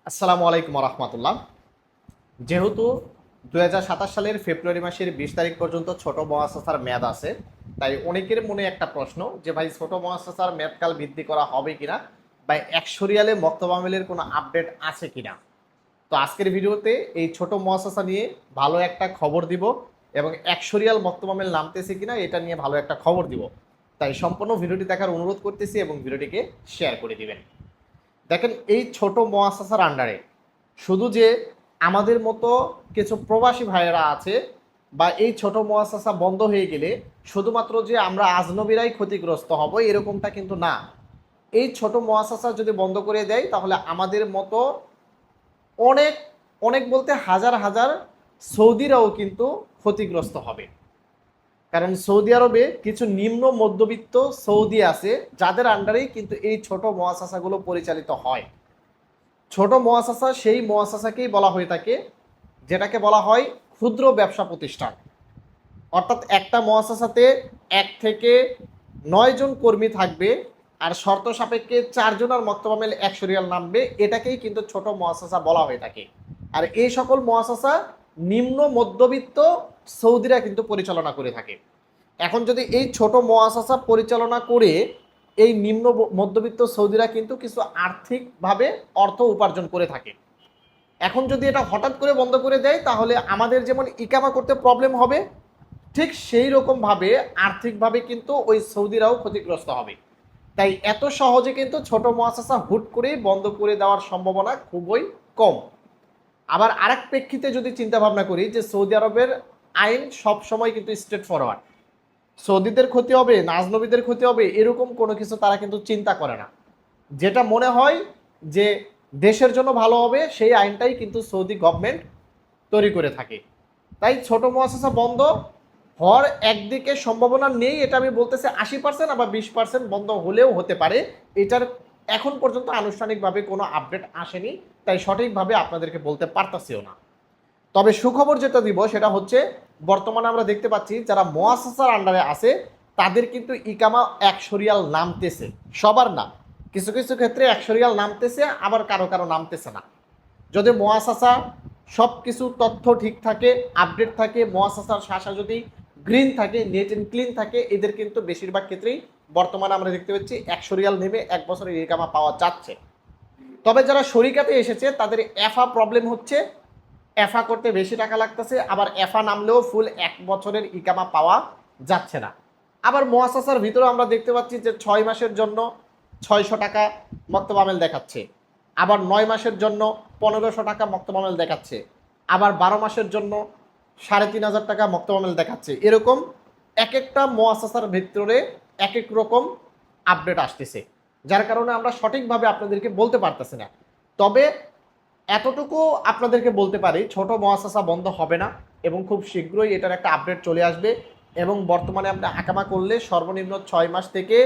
আসসালামু আলাইকুম রহমতুল্লাহ। যেহেতু 2027 সালের ফেব্রুয়ারি মাসের 20 তারিখ পর্যন্ত ছোট মুআসসাসার মেয়াদ আছে, তাই অনেকের মনে একটা প্রশ্ন যে ভাই ছোট মুআসসাসার মেয়াদকাল বৃদ্ধি করা হবে কিনা বা একশরিয়ালে মক্তব আমিলের কোনো আপডেট আছে কিনা। তো আজকের ভিডিওতে এই ছোট মুআসসাসা নিয়ে ভালো একটা খবর দিব এবং একশরিয়াল মক্তব আমিল নামতেছে কিনা এটা নিয়ে ভালো একটা খবর দিব। তাই সম্পূর্ণ ভিডিওটি দেখার অনুরোধ করতেছি এবং ভিডিওটিকে শেয়ার করে দিবেন। দেখেন, এই ছোট মুআসসাসার আন্ডারে শুধু যে আমাদের মতো কিছু প্রবাসী ভাইয়েরা আছে বা এই ছোট মুআসসাসা বন্ধ হয়ে গেলে শুধুমাত্র যে আমরা আজনবীরাই ক্ষতিগ্রস্ত হব এরকমটা কিন্তু না। এই ছোট মুআসসাসা যদি বন্ধ করে দেয় তাহলে আমাদের মতো অনেক অনেক বলতে হাজার হাজার সৌদিরাও কিন্তু ক্ষতিগ্রস্ত হবে। কারণ সৌদি আরবে কিছু নিম্ন মধ্যবিত্ত সৌদি আছে যাদের আন্ডারেই কিন্তু এই ছোট মুআসসাসাগুলো পরিচালিত হয়। ছোট মুআসসাসা সেই মুআসসাসাকেই বলা হয়ে থাকে যেটাকে বলা হয় ক্ষুদ্র ব্যবসা প্রতিষ্ঠান। অর্থাৎ একটা মুআসসাসাতে 1 থেকে 9 জন কর্মী থাকবে আর শর্ত সাপেক্ষে 4 জনের মক্তব আমিল একশরিয়াল নামবে, এটাকেই কিন্তু ছোট মুআসসাসা বলা হয়ে থাকে। আর এই সকল মুআসসাসা নিম্ন মধ্যবিত্ত সৌদিরা কিন্তু পরিচালনা করে থাকে। এখন যদি এই ছোট মুআসসাসা পরিচালনা করে এই নিম্ন মধ্যবিত্ত সৌদিরা কিন্তু কিছু আর্থিকভাবে অর্থ উপার্জন করে থাকে। এখন যদি এটা হঠাৎ করে বন্ধ করে দেয় তাহলে আমাদের যেমন ইকামা করতে প্রবলেম হবে, ঠিক সেই রকমভাবে আর্থিকভাবে কিন্তু ওই সৌদিরাও ক্ষতিগ্রস্ত হবে। তাই এত সহজে কিন্তু ছোট মুআসসাসা হুট করেই বন্ধ করে দেওয়ার সম্ভাবনা খুবই কম। আবার আরেক প্রেক্ষিতে যদি চিন্তা ভাবনা করি যে সৌদি আরবের আইন সব সময় কিন্তু স্ট্রেট ফরওয়ার্ড, সৌদিদের ক্ষতি হবে না আজনবীদের ক্ষতি হবে এরকম কোনো কিছু তারা কিন্তু চিন্তা করে না। যেটা মনে হয় যে দেশের জন্য ভালো হবে সেই আইনটাই কিন্তু সৌদি গভর্নমেন্ট তৈরি করে থাকে। তাই ছোট মুআসসাসা বন্ধ হওয়ার একদিকে সম্ভাবনা নেই, এটা আমি বলতেছি 80%, আবার 20% বন্ধ হলেও হতে পারে। এটার এখন পর্যন্ত আনুষ্ঠানিকভাবে কোনো আপডেট আসেনি, তাই সঠিকভাবে আপনাদেরকে বলতে পারতাছিও না। তবে সুখবর যেটা দিব সেটা হচ্ছে বর্তমানে আমরা দেখতে পাচ্ছি যারা মুআসসাসার আন্ডারে আছে তাদের কিন্তু ইকামা একশরিয়াল নামতেছে, সবার না, কিছু কিছু ক্ষেত্রে একশরিয়াল নামতেছে, আবার কারো কারো নামতেছে না। যদি মুআসসাসা সব কিছু তথ্য ঠিক থাকে, আপডেট থাকে, মুআসসাসার শাখা যদি গ্রিন থাকে, নেট অ্যান্ড ক্লিন থাকে, এদের কিন্তু বেশিরভাগ ক্ষেত্রেই বর্তমানে আমরা দেখতে পাচ্ছি একশরিয়াল নেমে 1 বছরের ইকামা পাওয়া যাচ্ছে। তবে যারা শরিকাতে এসেছে তাদের এফা প্রবলেম হচ্ছে, এফা করতে বেশি টাকা লাগতেছে, আবার এফা নামলেও ফুল 1 বছরের ইকামা পাওয়া যাচ্ছে না। আবার মুআসসাসার ভিতরেও আমরা দেখতে পাচ্ছি যে 6 মাসের জন্য 600 টাকা মক্তব আমিল দেখাচ্ছে, আবার 9 মাসের জন্য 1500 টাকা মক্তব আমিল দেখাচ্ছে, আবার 12 মাসের জন্য 3500 টাকা মক্তব আমিল দেখাচ্ছে। এরকম এক একটা মুআসসাসার ভিতরে এক এক রকম আপডেট আসতেছে, যার কারণে আমরা সঠিকভাবে আপনাদেরকে বলতে পারতেছি না। তবে এতটুকু আপনাদেরকে বলতে পারি ছোট মুআসসাসা বন্ধ হবে না এবং খুব শীঘ্রই এটার একটা আপডেট চলে আসবে। এবং বর্তমানে আপনি আকামা করলে সর্বনিম্ন 6 মাস থেকে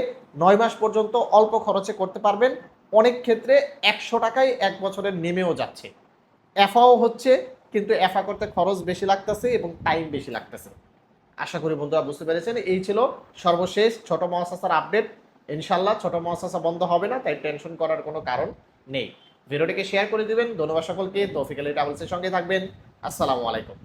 9 মাস পর্যন্ত অল্প খরচে করতে পারবেন। অনেক ক্ষেত্রে 100 টাকায় 1 বছরের নেমেও যাচ্ছে। এফাও হচ্ছে, কিন্তু এফা করতে খরচ বেশি লাগতেছে এবং টাইম বেশি লাগতেছে। আশা করি বন্ধুরা বুঝতে পেরেছেন। এই ছিল সর্বশেষ ছোট মুআসসাসার আপডেট। ইনশাল্লাহ ছোট মুআসসাসা বন্ধ হবে না, তাই টেনশন করার কোনো কারণ নেই। ভিডিওটিকে শেয়ার করে দিবেন। ধন্যবাদ সকলকে। তৌফিক আলী ট্রাভেলসের সঙ্গে থাকবেন। আসসালামু আলাইকুম।